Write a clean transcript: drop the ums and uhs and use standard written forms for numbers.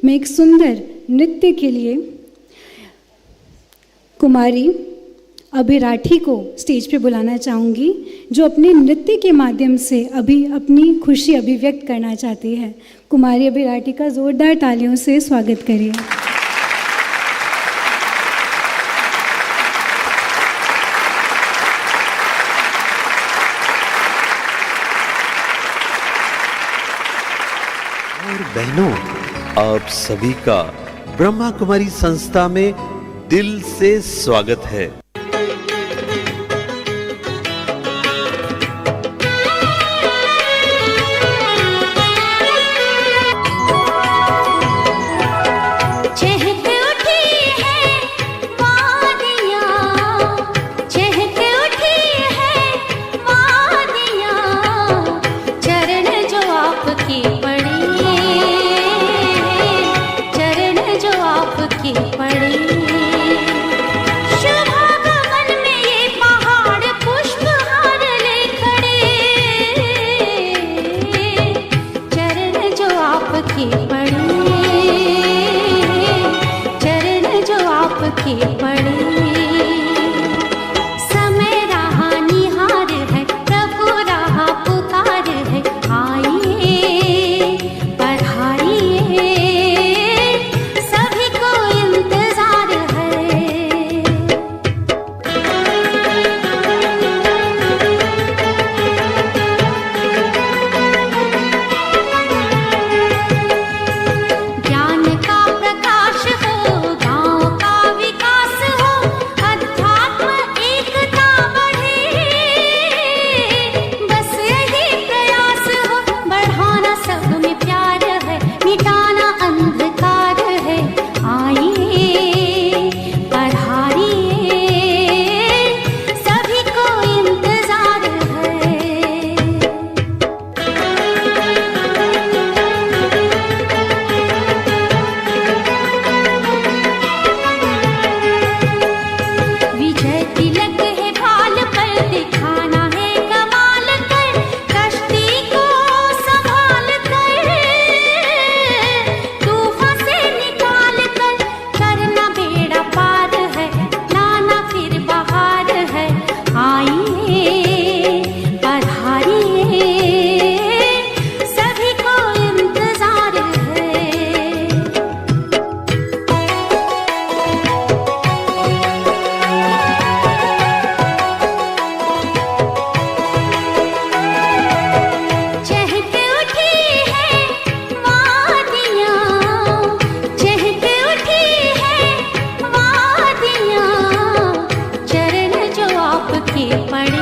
मैं एक सुंदर नृत्य के लिए कुमारी अभिराठी को स्टेज पे बुलाना चाहूँगी, जो अपने नृत्य के माध्यम से अभी अपनी खुशी अभिव्यक्त करना चाहती है। कुमारी अभिराठी का ज़ोरदार तालियों से स्वागत करिए। और बहनों, आप सभी का ब्रह्मा कुमारी संस्था में दिल से स्वागत है। पड़े